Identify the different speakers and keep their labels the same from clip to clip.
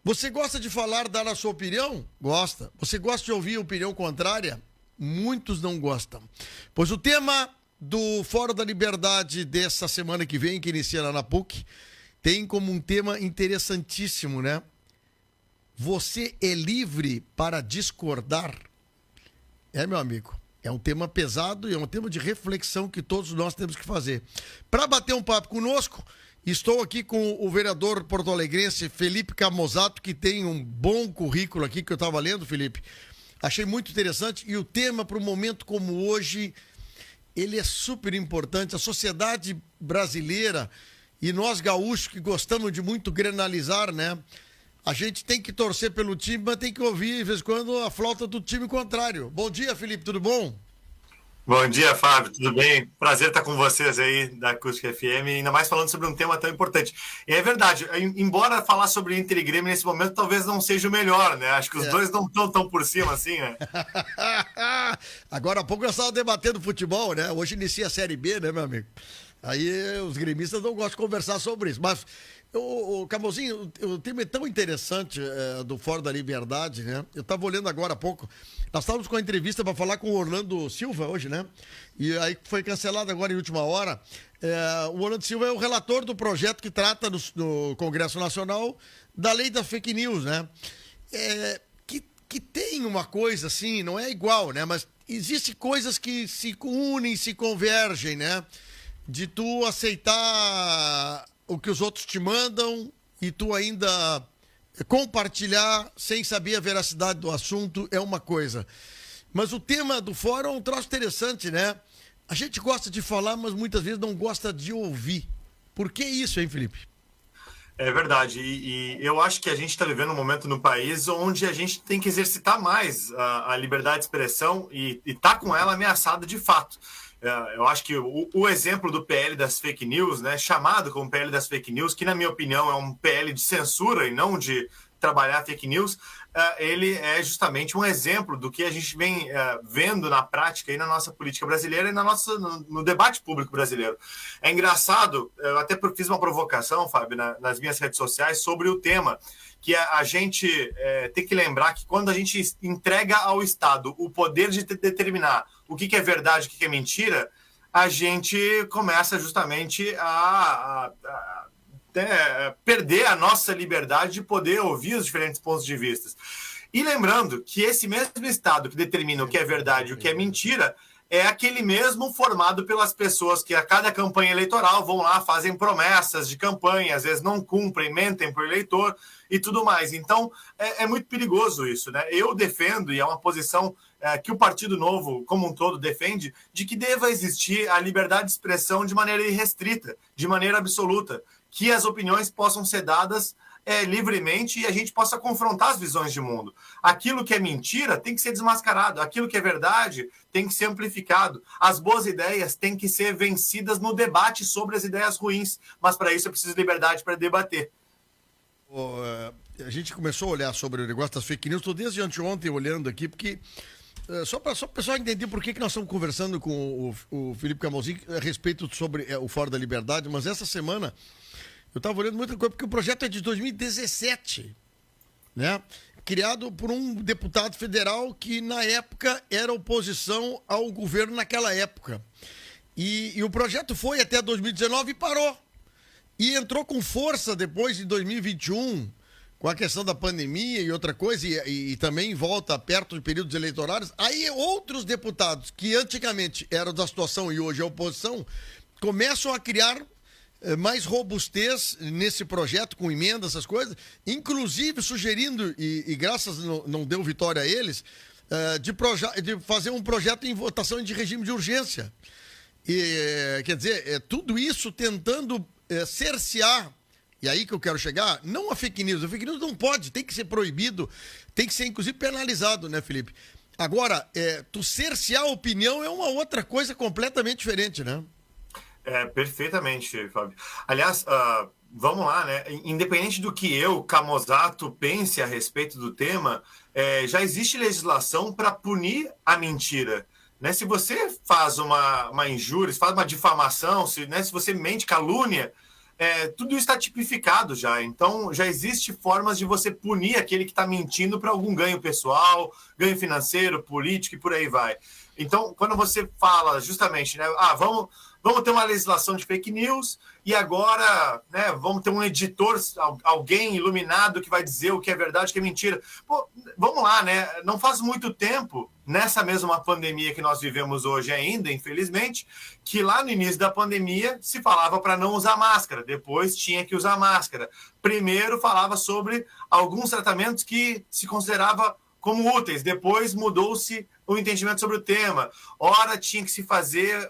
Speaker 1: Você gosta de falar, dar a sua opinião? Gosta. Você gosta de ouvir opinião contrária? Muitos não gostam. Pois o tema do Fórum da Liberdade dessa semana que vem, que inicia lá na PUC, tem como um tema interessantíssimo, né? Você é livre para discordar? É, meu amigo. É um tema pesado e é um tema de reflexão que todos nós temos que fazer. Para bater um papo conosco, estou aqui com o vereador porto-alegrense Felipe Camozzato, que tem um bom currículo aqui que eu estava lendo, Felipe. Achei muito interessante e o tema para um momento como hoje, ele é super importante. A sociedade brasileira e nós gaúchos que gostamos de muito granalizar, né? A gente tem que torcer pelo time, mas tem que ouvir, de vez em quando, a flauta do time contrário. Bom dia, Felipe, tudo bom?
Speaker 2: Bom dia, Fábio, tudo bem? Prazer estar com vocês aí da Acústica FM, ainda mais falando sobre um tema tão importante. E é verdade, embora falar sobre Inter e Grêmio nesse momento talvez não seja o melhor, né? Acho que os dois não estão tão por cima assim, né?
Speaker 1: Agora há pouco nós estávamos debatendo futebol, né? Hoje inicia a Série B, né, meu amigo? Aí os gremistas não gostam de conversar sobre isso, mas... O Camozinho, o tema é tão interessante do Fórum da Liberdade, né? Eu estava olhando agora há pouco. Nós estávamos com a entrevista para falar com o Orlando Silva hoje, né? E aí foi cancelado agora em última hora. O Orlando Silva é o relator do projeto que trata no Congresso Nacional da lei da fake news, né? Que tem uma coisa assim, não é igual, né? Mas existem coisas que se unem, se convergem, né? De tu aceitar o que os outros te mandam e tu ainda compartilhar sem saber a veracidade do assunto é uma coisa. Mas o tema do fórum é um troço interessante, né? A gente gosta de falar, mas muitas vezes não gosta de ouvir. Por que isso, hein, Felipe?
Speaker 2: É verdade, e eu acho que a gente está vivendo um momento no país onde a gente tem que exercitar mais a liberdade de expressão e tá com ela ameaçada de fato. Eu acho que o exemplo do PL das fake news, né, chamado como PL das fake news, que na minha opinião é um PL de censura e não de trabalhar fake news, ele é justamente um exemplo do que a gente vem vendo na prática aí na nossa política brasileira e no debate público brasileiro. É engraçado, eu até fiz uma provocação, Fábio, nas minhas redes sociais sobre o tema, que a gente tem que lembrar que quando a gente entrega ao Estado o poder de determinar o que é verdade e o que é mentira, a gente começa justamente a perder a nossa liberdade de poder ouvir os diferentes pontos de vista. E lembrando que esse mesmo Estado que determina o que é verdade e o que é mentira é aquele mesmo formado pelas pessoas que a cada campanha eleitoral vão lá, fazem promessas de campanha, às vezes não cumprem, mentem para o eleitor e tudo mais. Então, é muito perigoso isso, né? Eu defendo, e é uma posição que o Partido Novo, como um todo, defende, de que deva existir a liberdade de expressão de maneira irrestrita, de maneira absoluta, que as opiniões possam ser dadas livremente e a gente possa confrontar as visões de mundo. Aquilo que é mentira tem que ser desmascarado, aquilo que é verdade tem que ser amplificado. As boas ideias têm que ser vencidas no debate sobre as ideias ruins, mas para isso é preciso liberdade para debater.
Speaker 1: A gente começou a olhar sobre o negócio das fake news, estou desde anteontem olhando aqui, porque só para o pessoal entender por que nós estamos conversando com o Felipe Camozzinho a respeito sobre o Fórum da Liberdade, mas essa semana eu estava olhando muita coisa, porque o projeto é de 2017, né? Criado por um deputado federal que, na época, era oposição ao governo naquela época. E o projeto foi até 2019 e parou. E entrou com força depois, em 2021, com a questão da pandemia e outra coisa, e também volta perto de períodos eleitorais. Aí outros deputados, que antigamente eram da situação e hoje é oposição, começam a criar mais robustez nesse projeto, com emendas, essas coisas, inclusive sugerindo, e graças não deu vitória a eles, de fazer um projeto em votação de regime de urgência. E, quer dizer, tudo isso tentando cercear, e aí que eu quero chegar, não a fake news. A fake news não pode, tem que ser proibido, tem que ser inclusive penalizado, né, Felipe? Agora, tu cercear a opinião é uma outra coisa completamente diferente, né?
Speaker 2: Perfeitamente, Fábio. Aliás, vamos lá, né? Independente do que eu, Camozzato, pense a respeito do tema, já existe legislação para punir a mentira. Né? Se você faz uma injúria, se faz uma difamação, se você mente, calúnia, tudo isso está tipificado já. Então, já existe formas de você punir aquele que está mentindo para algum ganho pessoal, ganho financeiro, político e por aí vai. Então, quando você fala justamente, né, vamos ter uma legislação de fake news e agora, né, vamos ter um editor, alguém iluminado que vai dizer o que é verdade, o que é mentira. Pô, vamos lá, né? Não faz muito tempo, nessa mesma pandemia que nós vivemos hoje ainda, infelizmente, que lá no início da pandemia se falava para não usar máscara, depois tinha que usar máscara. Primeiro falava sobre alguns tratamentos que se considerava como úteis, depois mudou-se o entendimento sobre o tema. Ora, tinha que se fazer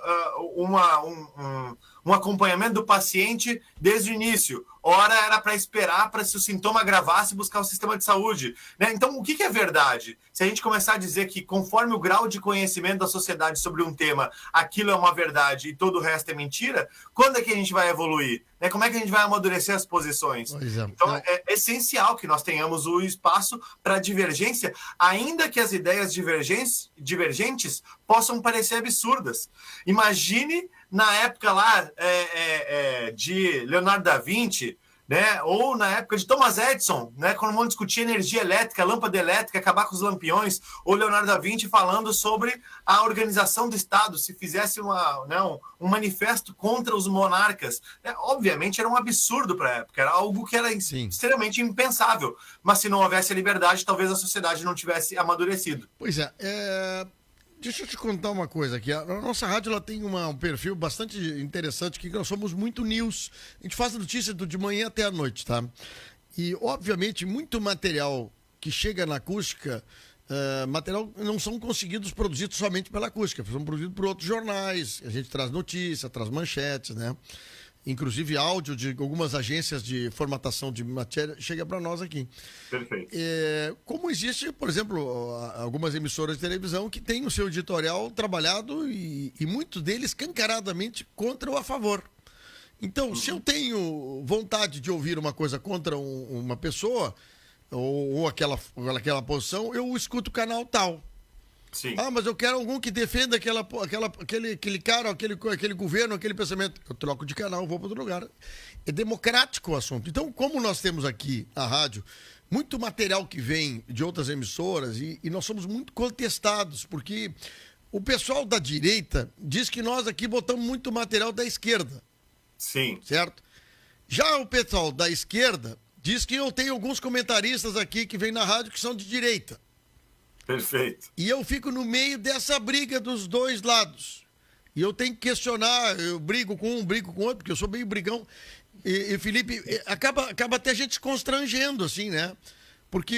Speaker 2: um acompanhamento do paciente desde o início. Ora, era para esperar para, se o sintoma agravasse, buscar o sistema de saúde. Né? Então, o que é verdade? Se a gente começar a dizer que, conforme o grau de conhecimento da sociedade sobre um tema, aquilo é uma verdade e todo o resto é mentira, quando é que a gente vai evoluir? Né? Como é que a gente vai amadurecer as posições? Então, é essencial que nós tenhamos o espaço para divergência, ainda que as ideias divergentes possam parecer absurdas. Imagine na época lá de Leonardo da Vinci, né? Ou na época de Thomas Edison, né? Quando vamos discutir energia elétrica, lâmpada elétrica, acabar com os lampiões, ou Leonardo da Vinci falando sobre a organização do Estado, se fizesse um manifesto contra os monarcas. Né? Obviamente era um absurdo para a época, era algo que era extremamente impensável, mas se não houvesse a liberdade, talvez a sociedade não tivesse amadurecido.
Speaker 1: Pois deixa eu te contar uma coisa aqui. A nossa rádio ela tem um perfil bastante interessante, que nós somos muito news. A gente faz notícia de manhã até a noite, tá? E, obviamente, muito material que chega na acústica, material não são conseguidos produzidos somente pela acústica, são produzidos por outros jornais. A gente traz notícia, traz manchetes, né? Inclusive áudio de algumas agências de formatação de matéria chega para nós aqui.
Speaker 2: Perfeito.
Speaker 1: Como existe, por exemplo, algumas emissoras de televisão que têm o seu editorial trabalhado e muitos deles escancaradamente contra ou a favor. Então, se eu tenho vontade de ouvir uma coisa contra uma pessoa ou aquela posição, eu escuto o canal tal.
Speaker 2: Sim.
Speaker 1: Mas eu quero algum que defenda aquele cara, aquele governo, aquele pensamento. Eu troco de canal, vou para outro lugar. É democrático o assunto. Então, como nós temos aqui a rádio, muito material que vem de outras emissoras e nós somos muito contestados, porque o pessoal da direita diz que nós aqui botamos muito material da esquerda.
Speaker 2: Sim.
Speaker 1: Certo? Já o pessoal da esquerda diz que eu tenho alguns comentaristas aqui que vêm na rádio que são de direita.
Speaker 2: Perfeito.
Speaker 1: E eu fico no meio dessa briga dos dois lados. E eu tenho que questionar, eu brigo com um, brigo com outro, porque eu sou meio brigão. E Felipe, acaba até a gente se constrangendo, assim, né? Porque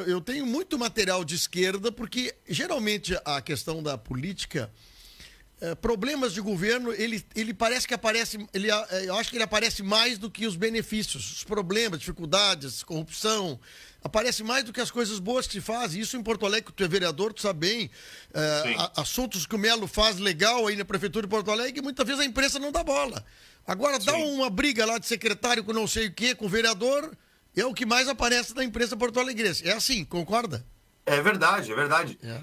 Speaker 1: eu tenho muito material de esquerda, porque geralmente a questão da política, problemas de governo, ele parece que aparece, eu acho que ele aparece mais do que os benefícios, os problemas, dificuldades, corrupção. Aparece mais do que as coisas boas que se fazem. Isso em Porto Alegre, que tu é vereador, tu sabe bem. Assuntos que o Melo faz legal aí na Prefeitura de Porto Alegre, e muitas vezes a imprensa não dá bola. Agora, dá uma briga lá de secretário com não sei o quê, com o vereador, é o que mais aparece na imprensa porto-alegrense. É assim, concorda?
Speaker 2: É verdade, é verdade.
Speaker 1: Então,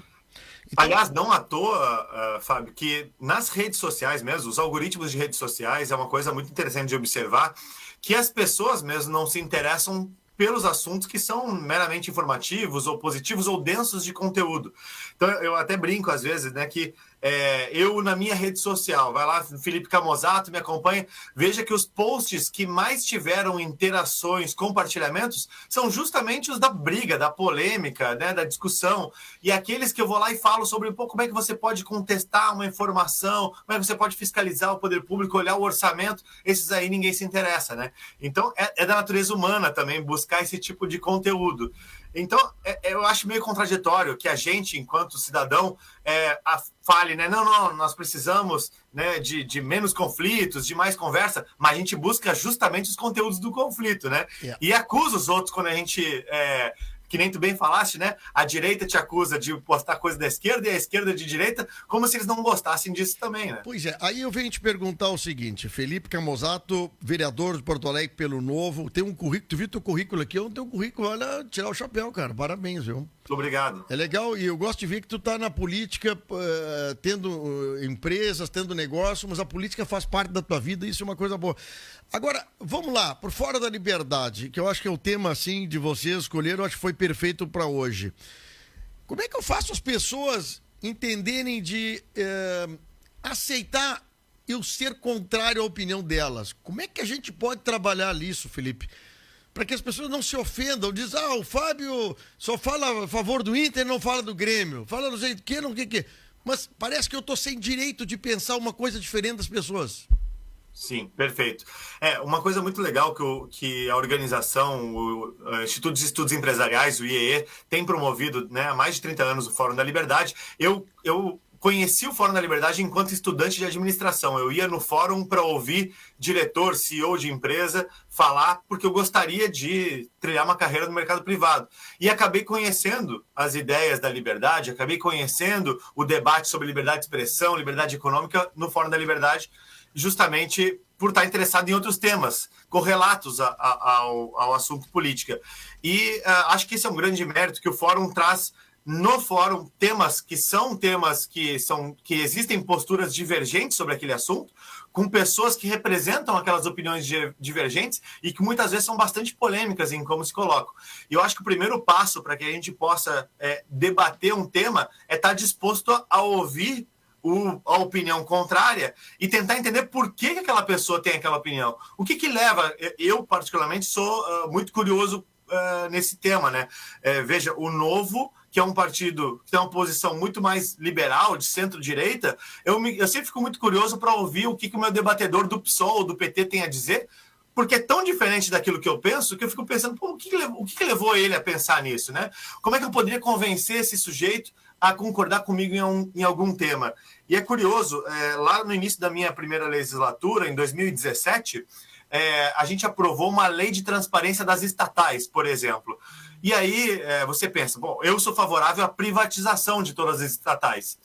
Speaker 2: aliás, não à toa, Fábio, que nas redes sociais mesmo, os algoritmos de redes sociais, é uma coisa muito interessante de observar, que as pessoas mesmo não se interessam pelos assuntos que são meramente informativos ou positivos ou densos de conteúdo. Então, eu até brinco às vezes, né, que eu na minha rede social, vai lá, Felipe Camozato, me acompanha, veja que os posts que mais tiveram interações, compartilhamentos, são justamente os da briga, da polêmica, né, da discussão, e aqueles que eu vou lá e falo sobre como é que você pode contestar uma informação, como é que você pode fiscalizar o poder público, olhar o orçamento, esses aí ninguém se interessa, né? Então, é da natureza humana também buscar esse tipo de conteúdo. Então, eu acho meio contraditório que a gente, enquanto cidadão, fale, né? Não, nós precisamos, né, de menos conflitos, de mais conversa, mas a gente busca justamente os conteúdos do conflito, né? Yeah. E acusa os outros quando a gente... que nem tu bem falaste, né? A direita te acusa de postar coisa da esquerda e a esquerda de direita, como se eles não gostassem disso também, né?
Speaker 1: Pois é, aí eu venho te perguntar o seguinte, Felipe Camozato, vereador de Porto Alegre pelo Novo, tem um currículo, tu viu teu currículo aqui, eu não tenho um currículo, olha, tirar o chapéu, cara, parabéns, viu?
Speaker 2: Muito obrigado.
Speaker 1: É legal, e eu gosto de ver que tu tá na política, tendo empresas, tendo negócio, mas a política faz parte da tua vida, e isso é uma coisa boa. Agora, vamos lá, por fora da liberdade, que eu acho que é o tema, assim, de vocês escolheram, eu acho que foi perfeito para hoje. Como é que eu faço as pessoas entenderem de aceitar eu ser contrário à opinião delas? Como é que a gente pode trabalhar nisso, Felipe? Para que as pessoas não se ofendam, diz, o Fábio só fala a favor do Inter, não fala do Grêmio, fala não sei o que, não sei o que. Mas parece que eu tô sem direito de pensar uma coisa diferente das pessoas.
Speaker 2: Sim, perfeito. Uma coisa muito legal que a organização, o Instituto de Estudos Empresariais, o IEE, tem promovido, né, há mais de 30 anos o Fórum da Liberdade. Eu conheci o Fórum da Liberdade enquanto estudante de administração. Eu ia no fórum para ouvir diretor, CEO de empresa falar, porque eu gostaria de trilhar uma carreira no mercado privado. E acabei conhecendo as ideias da liberdade, acabei conhecendo o debate sobre liberdade de expressão, liberdade econômica no Fórum da Liberdade, justamente por estar interessado em outros temas, correlatos ao assunto política. E acho que esse é um grande mérito que o Fórum traz no fórum temas que existem posturas divergentes sobre aquele assunto, com pessoas que representam aquelas opiniões divergentes e que muitas vezes são bastante polêmicas em como se colocam. E eu acho que o primeiro passo para que a gente possa debater um tema é estar disposto a ouvir a opinião contrária e tentar entender por que aquela pessoa tem aquela opinião. O que leva... Eu, particularmente, sou muito curioso nesse tema, né? Veja, o Novo, que é um partido que tem uma posição muito mais liberal, de centro-direita, eu sempre fico muito curioso para ouvir o que o meu debatedor do PSOL ou do PT tem a dizer, porque é tão diferente daquilo que eu penso, que eu fico pensando, o que levou ele a pensar nisso, né? Como é que eu poderia convencer esse sujeito a concordar comigo em algum tema? E é curioso, lá no início da minha primeira legislatura, em 2017, a gente aprovou uma lei de transparência das estatais, por exemplo. E aí você pensa, bom, eu sou favorável à privatização de todas as estatais.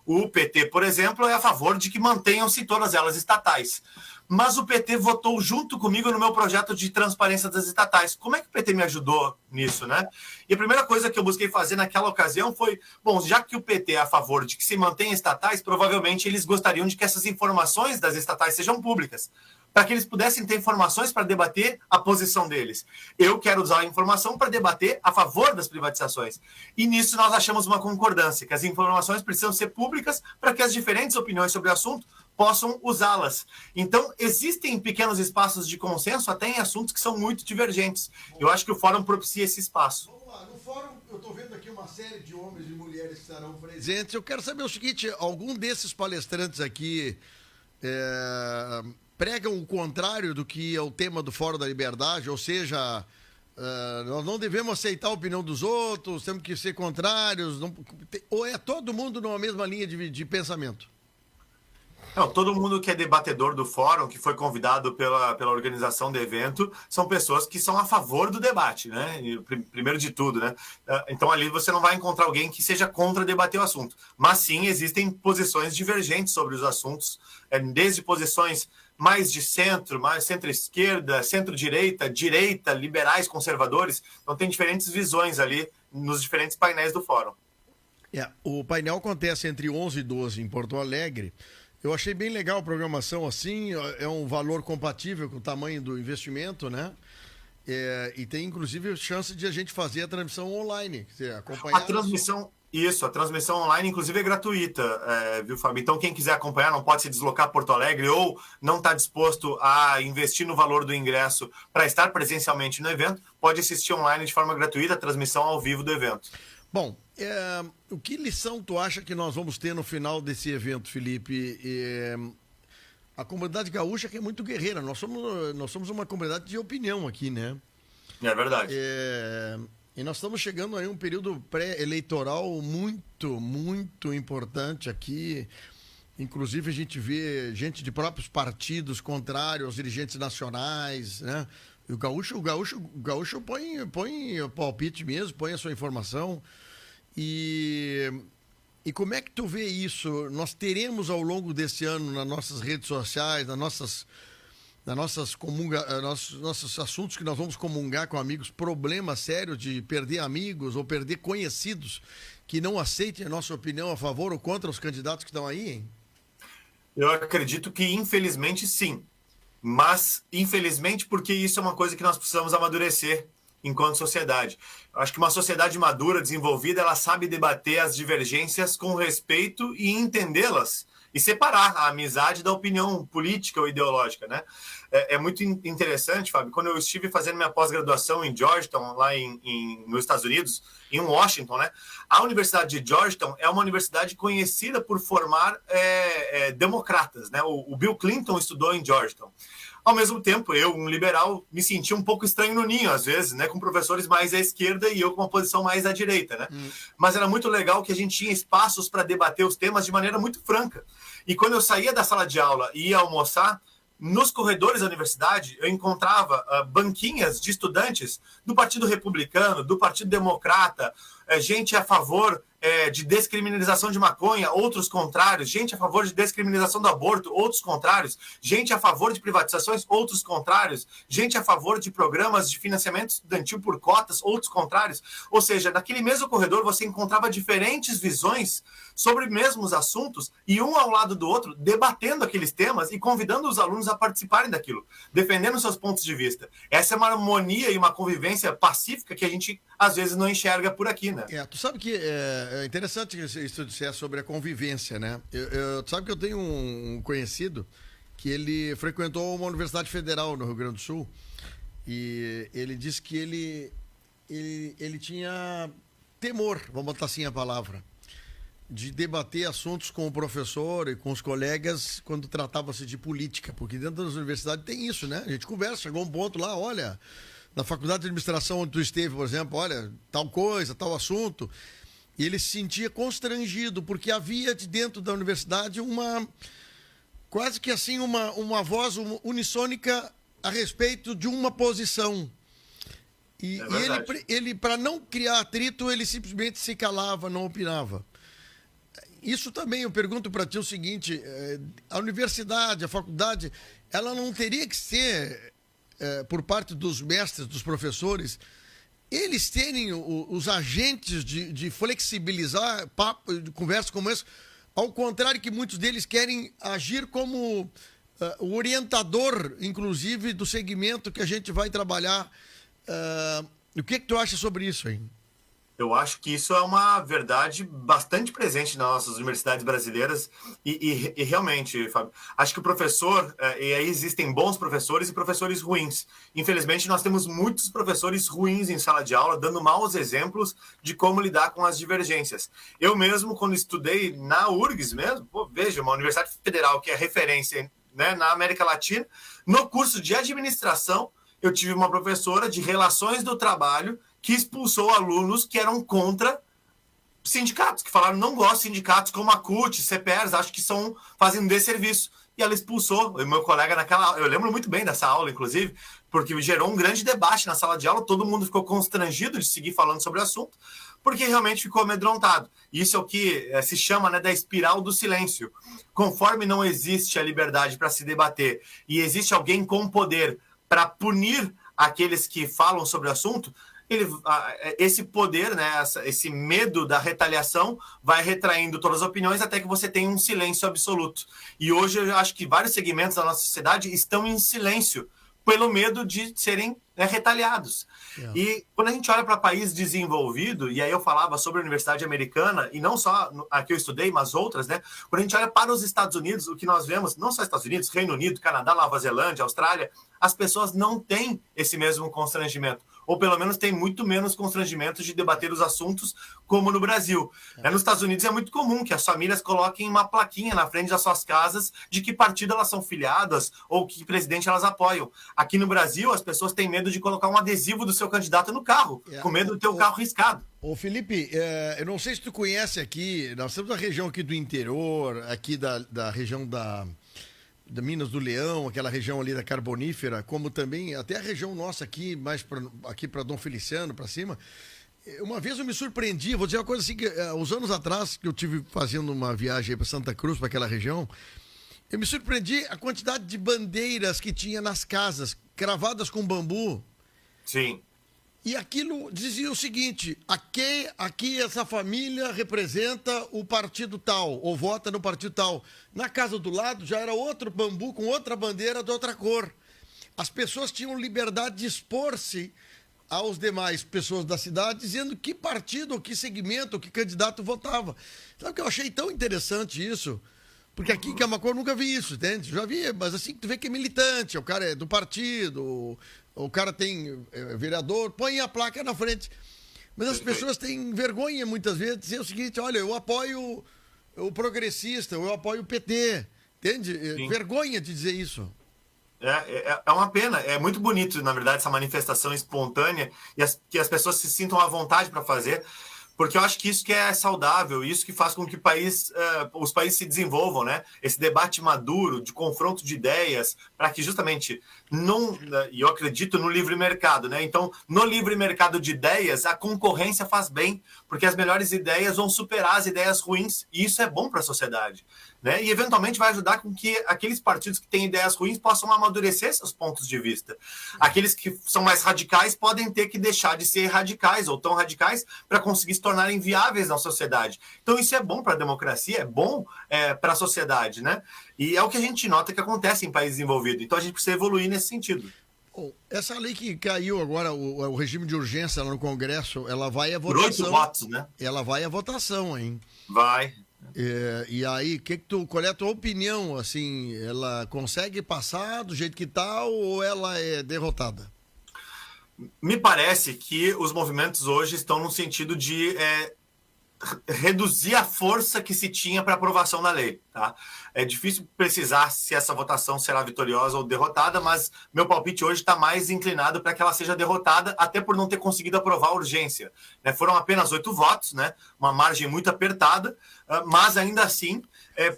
Speaker 2: O PT, por exemplo, é a favor de que mantenham-se todas elas estatais. Mas o PT votou junto comigo no meu projeto de transparência das estatais. Como é que o PT me ajudou nisso, né? E a primeira coisa que eu busquei fazer naquela ocasião foi, bom, já que o PT é a favor de que se mantenham estatais, provavelmente eles gostariam de que essas informações das estatais sejam públicas, para que eles pudessem ter informações para debater a posição deles. Eu quero usar a informação para debater a favor das privatizações. E nisso nós achamos uma concordância, que as informações precisam ser públicas para que as diferentes opiniões sobre o assunto possam usá-las. Então, existem pequenos espaços de consenso até em assuntos que são muito divergentes. Eu acho que o Fórum propicia esse espaço.
Speaker 1: Vamos lá, no Fórum eu estou vendo aqui uma série de homens e mulheres que estarão presentes. Eu quero saber o seguinte, algum desses palestrantes aqui pregam o contrário do que é o tema do Fórum da Liberdade, ou seja, nós não devemos aceitar a opinião dos outros, temos que ser contrários, ou é todo mundo numa mesma linha de pensamento?
Speaker 2: Não, todo mundo que é debatedor do fórum, que foi convidado pela organização do evento, são pessoas que são a favor do debate, né? Primeiro de tudo, né? Então ali você não vai encontrar alguém que seja contra debater o assunto. Mas sim, existem posições divergentes sobre os assuntos, desde posições mais de centro, mais centro-esquerda, centro-direita, direita, liberais, conservadores. Então tem diferentes visões ali nos diferentes painéis do fórum.
Speaker 1: O painel acontece entre 11 e 12 em Porto Alegre. Eu achei bem legal a programação assim, é um valor compatível com o tamanho do investimento, né? E tem inclusive chance de a gente fazer a transmissão online, quer dizer, acompanhar.
Speaker 2: A transmissão online, inclusive, é gratuita, viu, Fábio? Então, quem quiser acompanhar, não pode se deslocar a Porto Alegre ou não está disposto a investir no valor do ingresso para estar presencialmente no evento, pode assistir online de forma gratuita a transmissão ao vivo do evento.
Speaker 1: Bom, o que lição tu acha que nós vamos ter no final desse evento, Felipe? A comunidade gaúcha que é muito guerreira, nós somos uma comunidade de opinião aqui, né?
Speaker 2: É verdade.
Speaker 1: E nós estamos chegando aí a um período pré-eleitoral muito, muito importante aqui. Inclusive a gente vê gente de próprios partidos contrários aos dirigentes nacionais, né? E o gaúcho põe o palpite mesmo, põe a sua informação. E como é que tu vê isso? Nós teremos ao longo desse ano nas nossas redes sociais, nas nossas nossos assuntos que nós vamos comungar com amigos, problemas sérios de perder amigos ou perder conhecidos que não aceitem a nossa opinião a favor ou contra os candidatos que estão aí, hein?
Speaker 2: Eu acredito que, infelizmente, sim. Mas, infelizmente, porque isso é uma coisa que nós precisamos amadurecer enquanto sociedade. Eu acho que uma sociedade madura, desenvolvida, ela sabe debater as divergências com respeito e entendê-las e separar a amizade da opinião política ou ideológica, né? É muito interessante, Fábio, quando eu estive fazendo minha pós-graduação em Georgetown, lá nos Estados Unidos, em Washington, né? A Universidade de Georgetown é uma universidade conhecida por formar democratas, né? O Bill Clinton estudou em Georgetown. Ao mesmo tempo, eu, um liberal, me sentia um pouco estranho no ninho, às vezes, né? Com professores mais à esquerda e eu com uma posição mais à direita, né? Mas era muito legal que a gente tinha espaços para debater os temas de maneira muito franca. E quando eu saía da sala de aula e ia almoçar, nos corredores da universidade, eu encontrava banquinhas de estudantes do Partido Republicano, do Partido Democrata, gente a favor de descriminalização de maconha, outros contrários, gente a favor de descriminalização do aborto, outros contrários, gente a favor de privatizações, outros contrários, gente a favor de programas de financiamento estudantil por cotas, outros contrários. Ou seja, naquele mesmo corredor você encontrava diferentes visões sobre mesmos assuntos e um ao lado do outro, debatendo aqueles temas e convidando os alunos a participarem daquilo, defendendo seus pontos de vista. Essa é uma harmonia e uma convivência pacífica que a gente às vezes não enxerga por aqui, né?
Speaker 1: Tu sabe que é interessante isso disser sobre a convivência, né? Tu sabe que eu tenho um conhecido que ele frequentou uma universidade federal no Rio Grande do Sul e ele disse que ele tinha temor, vamos botar assim a palavra, de debater assuntos com o professor e com os colegas quando tratava-se de política, porque dentro das universidades tem isso, né? A gente conversa, chegou um ponto lá, olha, na faculdade de administração onde tu esteve, por exemplo, olha, tal coisa, tal assunto, e ele se sentia constrangido, porque havia de dentro da universidade quase que assim, uma voz unissônica a respeito de uma posição. E ele para não criar atrito, ele simplesmente se calava, não opinava. Isso também, eu pergunto para ti o seguinte, a universidade, a faculdade, ela não teria que ser, por parte dos mestres, dos professores, eles terem os agentes de flexibilizar conversas como essa, ao contrário que muitos deles querem agir como o orientador, inclusive, do segmento que a gente vai trabalhar. O que tu acha sobre isso, hein?
Speaker 2: Eu acho que isso é uma verdade bastante presente nas nossas universidades brasileiras e realmente, Fábio, acho que o professor, e aí existem bons professores e professores ruins. Infelizmente, nós temos muitos professores ruins em sala de aula, dando maus exemplos de como lidar com as divergências. Eu mesmo, quando estudei na URGS mesmo, veja, uma universidade federal que é referência, né, na América Latina, no curso de administração, eu tive uma professora de relações do trabalho que expulsou alunos que eram contra sindicatos, que falaram não gosto de sindicatos como a CUT, CPERS, acho que fazem um desserviço. E ela expulsou o meu colega naquela aula. Eu lembro muito bem dessa aula, inclusive, porque gerou um grande debate na sala de aula, todo mundo ficou constrangido de seguir falando sobre o assunto, porque realmente ficou amedrontado. Isso é o que se chama, né, da espiral do silêncio. Conforme não existe a liberdade para se debater e existe alguém com poder para punir aqueles que falam sobre o assunto, esse poder, né, esse medo da retaliação vai retraindo todas as opiniões até que você tem um silêncio absoluto. E hoje eu acho que vários segmentos da nossa sociedade estão em silêncio pelo medo de serem, né, retaliados. E quando a gente olha para país desenvolvido, e aí eu falava sobre a Universidade Americana, e não só a que eu estudei, mas outras, né? Quando a gente olha para os Estados Unidos, o que nós vemos, não só Estados Unidos, Reino Unido, Canadá, Nova Zelândia, Austrália, as pessoas não têm esse mesmo constrangimento. Ou pelo menos tem muito menos constrangimento de debater os assuntos como no Brasil. Nos Estados Unidos é muito comum que as famílias coloquem uma plaquinha na frente das suas casas de que partido elas são filiadas ou que presidente elas apoiam. Aqui no Brasil, as pessoas têm medo de colocar um adesivo do seu candidato no carro, com medo de ter o carro riscado.
Speaker 1: Ô Felipe, eu não sei se tu conhece aqui, nós temos a região aqui do interior, aqui da região da Minas do Leão, aquela região ali da Carbonífera, como também até a região nossa aqui, mais aqui para Dom Feliciano, para cima. Uma vez eu me surpreendi, vou dizer uma coisa assim, que uns anos atrás, que eu tive fazendo uma viagem para Santa Cruz, para aquela região, Eu me surpreendi a quantidade de bandeiras que tinha nas casas, cravadas com bambu.
Speaker 2: Sim.
Speaker 1: E aquilo dizia o seguinte: aqui essa família representa o partido tal, ou vota no partido tal. Na casa do lado já era outro bambu com outra bandeira de outra cor. As pessoas tinham liberdade de expor-se aos demais pessoas da cidade, dizendo que partido, que segmento, que candidato votava. Sabe o que eu achei tão interessante isso? Porque aqui em Camaquã eu nunca vi isso, entende? Já vi, mas assim, tu vê que é militante, o cara é do partido, o cara tem vereador, põe a placa na frente. Mas as pessoas têm vergonha, muitas vezes, de dizer o seguinte: olha, eu apoio o progressista, eu apoio o PT, entende? Sim. Vergonha de dizer isso.
Speaker 2: É uma pena, é muito bonito, na verdade, essa manifestação espontânea e que as pessoas se sintam à vontade para fazer, porque eu acho que isso que é saudável, isso que faz com que os países se desenvolvam, né? Esse debate maduro, de confronto de ideias, para que justamente e eu acredito no livre mercado, né? Então, no livre mercado de ideias, a concorrência faz bem, porque as melhores ideias vão superar as ideias ruins, e isso é bom para a sociedade, né? E eventualmente vai ajudar com que aqueles partidos que têm ideias ruins possam amadurecer seus pontos de vista. Aqueles que são mais radicais podem ter que deixar de ser radicais ou tão radicais para conseguir se tornarem viáveis na sociedade. Então isso é bom para a democracia, é bom para a sociedade, né? E é o que a gente nota que acontece em países desenvolvidos. Então a gente precisa evoluir nesse sentido.
Speaker 1: Essa lei que caiu agora, o regime de urgência lá no Congresso, ela vai à votação.
Speaker 2: Por 8 votos, né?
Speaker 1: Ela vai à votação, hein?
Speaker 2: Vai.
Speaker 1: E aí, qual é a tua opinião? Assim, ela consegue passar do jeito que está ou ela é derrotada?
Speaker 2: Me parece que os movimentos hoje estão no sentido de reduzir a força que se tinha para aprovação da lei. Tá? É difícil precisar se essa votação será vitoriosa ou derrotada, mas meu palpite hoje está mais inclinado para que ela seja derrotada, até por não ter conseguido aprovar a urgência. Né? Foram apenas 8 votos, né? Uma margem muito apertada, mas ainda assim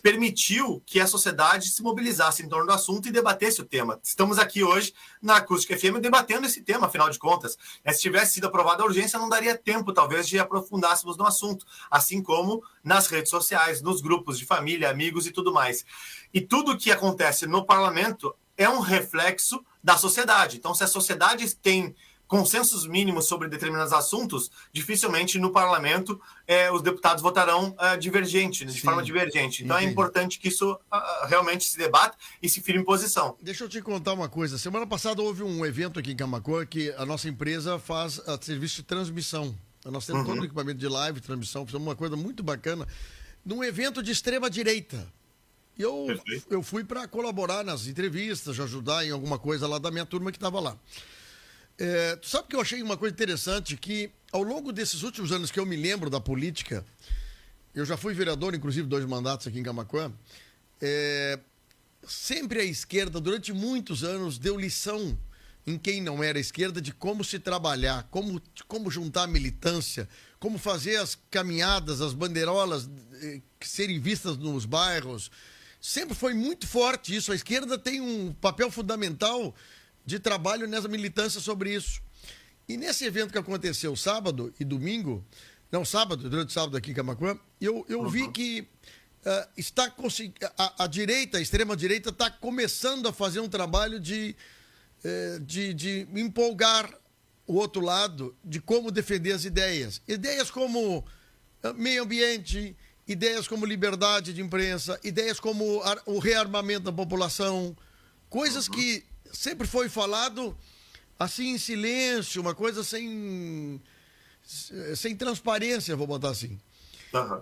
Speaker 2: permitiu que a sociedade se mobilizasse em torno do assunto e debatesse o tema. Estamos aqui hoje na Acústica FM debatendo esse tema, afinal de contas. Se tivesse sido aprovada a urgência, não daria tempo, talvez, de aprofundássemos no assunto, assim como nas redes sociais, nos grupos de família, amigos e tudo mais. E tudo que acontece no parlamento é um reflexo da sociedade. Então, se a sociedade tem consensos mínimos sobre determinados assuntos, dificilmente no parlamento os deputados votarão de forma divergente. Então é importante que isso realmente se debata e se firme posição.
Speaker 1: Deixa eu te contar uma coisa. Semana passada houve um evento aqui em Camaquã que a nossa empresa faz serviço de transmissão. Nós temos todo o equipamento de live, transmissão, fizemos uma coisa muito bacana, num evento de extrema-direita. E eu fui para colaborar nas entrevistas, ajudar em alguma coisa lá da minha turma que estava lá. Tu sabe que eu achei uma coisa interessante, que ao longo desses últimos anos que eu me lembro da política, eu já fui vereador, inclusive 2 mandatos aqui em Camaquã, sempre a esquerda, durante muitos anos, deu lição em quem não era esquerda de como se trabalhar, como juntar militância, como fazer as caminhadas, as bandeirolas serem vistas nos bairros. Sempre foi muito forte isso. A esquerda tem um papel fundamental de trabalho nessa militância sobre isso. E nesse evento que aconteceu sábado e domingo, durante o sábado aqui em Camaquã, eu vi que a direita, a extrema-direita, está começando a fazer um trabalho de empolgar o outro lado, de como defender as ideias. Ideias como meio ambiente, ideias como liberdade de imprensa, ideias como o rearmamento da população, coisas que sempre foi falado assim em silêncio, uma coisa sem transparência, vou botar assim.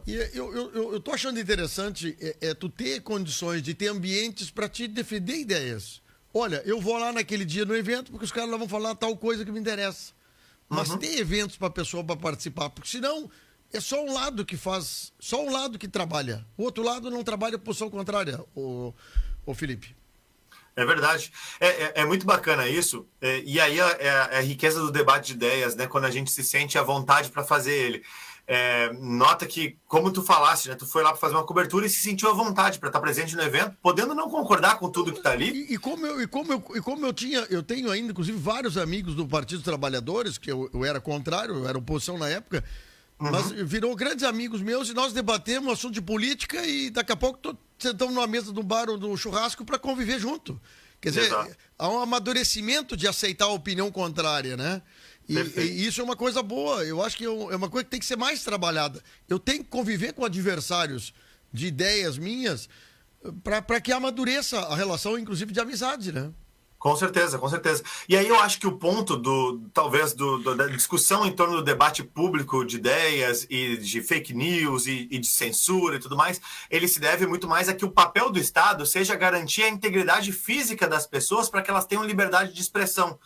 Speaker 1: E eu tô achando interessante tu ter condições de ter ambientes para te defender ideias. Olha, eu vou lá naquele dia no evento porque os caras lá vão falar tal coisa que me interessa. Mas tem eventos para a pessoa para participar, porque senão é só um lado que faz, só um lado que trabalha. O outro lado não trabalha por posição contrária, o Felipe.
Speaker 2: É verdade. É muito bacana isso. E aí é a riqueza do debate de ideias, né? Quando a gente se sente à vontade para fazer ele. Nota que, como tu falaste, né? Tu foi lá para fazer uma cobertura e se sentiu à vontade para estar presente no evento, podendo não concordar com tudo que está ali.
Speaker 1: E como eu tenho ainda, inclusive, vários amigos do Partido dos Trabalhadores, que eu era contrário, eu era oposição na época, mas virou grandes amigos meus e nós debatemos assunto de política e daqui a pouco sentamos numa mesa do bar ou do churrasco para conviver junto. Quer dizer, há um amadurecimento de aceitar a opinião contrária, né? E isso é uma coisa boa. Eu acho que é uma coisa que tem que ser mais trabalhada. Eu tenho que conviver com adversários de ideias minhas para que amadureça a relação, inclusive de amizade, né?
Speaker 2: Com certeza, com certeza. E aí eu acho que o ponto da discussão em torno do debate público de ideias e de fake news e de censura e tudo mais, ele se deve muito mais a que o papel do Estado seja garantir a integridade física das pessoas para que elas tenham liberdade de expressão.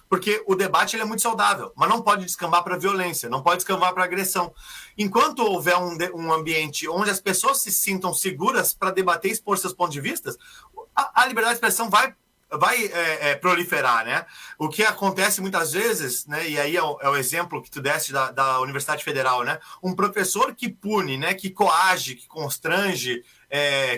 Speaker 2: Porque o debate ele é muito saudável, mas não pode descambar para violência, não pode descambar para agressão. Enquanto houver um ambiente onde as pessoas se sintam seguras para debater e expor seus pontos de vista, a liberdade de expressão vai proliferar, né? O que acontece muitas vezes, né? E aí é o exemplo que tu deste da Universidade Federal, né? Um professor que pune, né? Que coage, que constrange,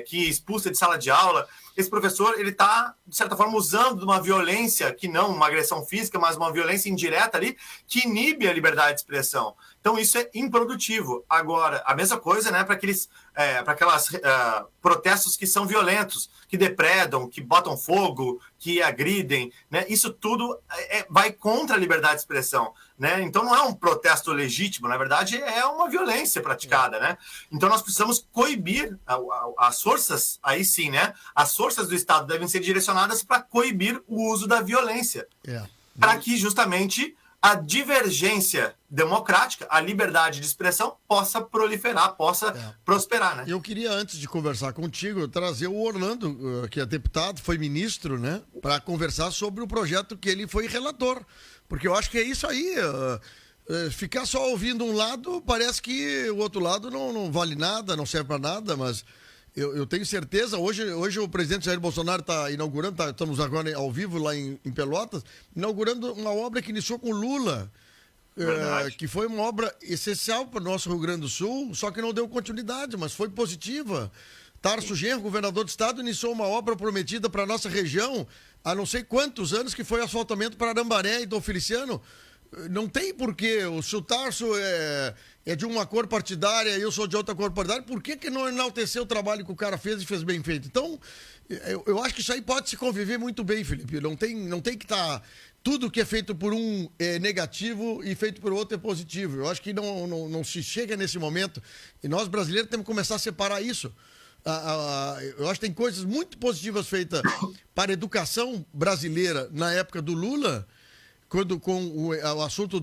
Speaker 2: que expulsa de sala de aula. Esse professor, ele está, de certa forma, usando de uma violência, que não uma agressão física, mas uma violência indireta ali, que inibe a liberdade de expressão. Então, isso é improdutivo. Agora, a mesma coisa, né, para aquelas protestos que são violentos, que depredam, que botam fogo, que agridem, né? Isso tudo vai contra a liberdade de expressão, né? Então, não é um protesto legítimo, na verdade, é uma violência praticada, né? Então, nós precisamos coibir as forças, aí sim, né? As forças do Estado devem ser direcionadas para coibir o uso da violência, para que justamente a divergência democrática, a liberdade de expressão possa proliferar, possa prosperar, né?
Speaker 1: Eu queria, antes de conversar contigo, trazer o Orlando, que é deputado, foi ministro, né? Para conversar sobre o projeto que ele foi relator. Porque eu acho que é isso aí. Ficar só ouvindo um lado, parece que o outro lado não vale nada, não serve para nada, mas eu tenho certeza, hoje o presidente Jair Bolsonaro está inaugurando, estamos agora ao vivo lá em Pelotas, inaugurando uma obra que iniciou com Lula, que foi uma obra essencial para o nosso Rio Grande do Sul, só que não deu continuidade, mas foi positiva. Tarso Genro, governador do estado, iniciou uma obra prometida para a nossa região há não sei quantos anos, que foi asfaltamento para Arambaré e Dom Feliciano. Não tem porquê. Se o Tarso é de uma cor partidária e eu sou de outra cor partidária, por que não enaltecer o trabalho que o cara fez e fez bem feito? Então, eu acho que isso aí pode se conviver muito bem, Felipe. Não tem que estar... Tudo que é feito por um é negativo e feito por outro é positivo. Eu acho que não se chega nesse momento. E nós, brasileiros, temos que começar a separar isso. Eu acho que tem coisas muito positivas feitas para a educação brasileira na época do Lula, quando com o assunto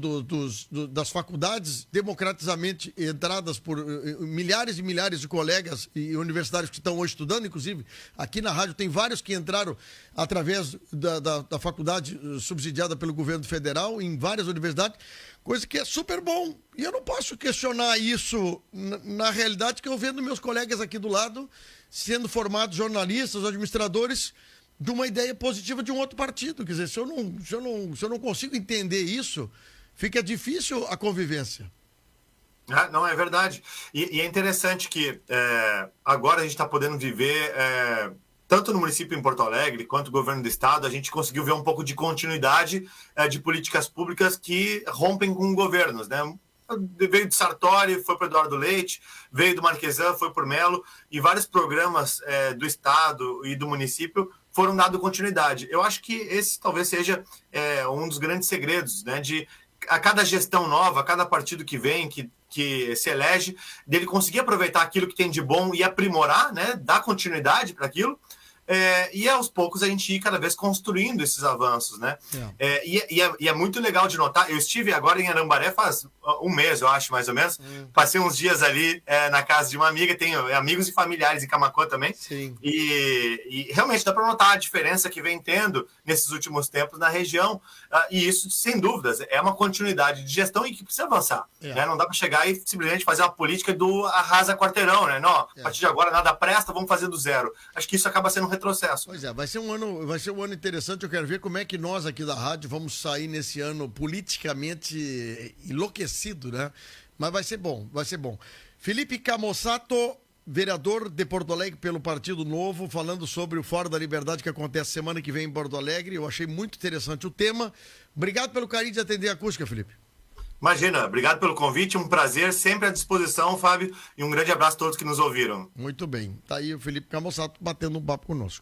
Speaker 1: das faculdades democraticamente entradas por milhares e milhares de colegas e universitários que estão hoje estudando, inclusive aqui na rádio tem vários que entraram através da faculdade subsidiada pelo governo federal em várias universidades, coisa que é super bom. E eu não posso questionar isso na realidade que eu vendo meus colegas aqui do lado sendo formados jornalistas, administradores, de uma ideia positiva de um outro partido. Quer dizer, se eu não consigo entender isso, fica difícil a convivência.
Speaker 2: Não, é verdade. E é interessante que agora a gente está podendo viver, tanto no município em Porto Alegre, quanto no governo do estado, a gente conseguiu ver um pouco de continuidade de políticas públicas que rompem com governos, né? Veio de Sartori, foi para Eduardo Leite, veio do Marquesan, foi por Melo, e vários programas do estado e do município foram dando continuidade. Eu acho que esse talvez seja um dos grandes segredos, né? De a cada gestão nova, a cada partido que vem, que se elege, dele conseguir aproveitar aquilo que tem de bom e aprimorar, né? Dar continuidade para aquilo. E aos poucos a gente ir cada vez construindo esses avanços, né? E é muito legal de notar. Eu estive agora em Arambaré faz um mês, eu acho, mais ou menos. Passei uns dias ali na casa de uma amiga, tenho amigos e familiares em Camaquã também.
Speaker 1: Sim.
Speaker 2: E realmente dá para notar a diferença que vem tendo nesses últimos tempos na região. E isso, sem dúvidas, é uma continuidade de gestão e que precisa avançar. Né? Não dá para chegar e simplesmente fazer uma política do arrasa quarteirão, né? Não, a partir de agora nada presta, vamos fazer do zero. Acho que isso acaba sendo um retrocesso.
Speaker 1: Pois vai ser um ano interessante. Eu quero ver como é que nós aqui da rádio vamos sair nesse ano politicamente enlouquecido, né? Mas vai ser bom. Felipe Camossato, vereador de Porto Alegre pelo Partido Novo, falando sobre o Fórum da Liberdade que acontece semana que vem em Porto Alegre. Eu achei muito interessante o tema. Obrigado pelo carinho de atender a acústica, Felipe.
Speaker 2: Imagina, obrigado pelo convite, um prazer, sempre à disposição, Fábio, e um grande abraço a todos que nos ouviram.
Speaker 1: Muito bem. Tá aí o Felipe Camussato batendo um papo conosco.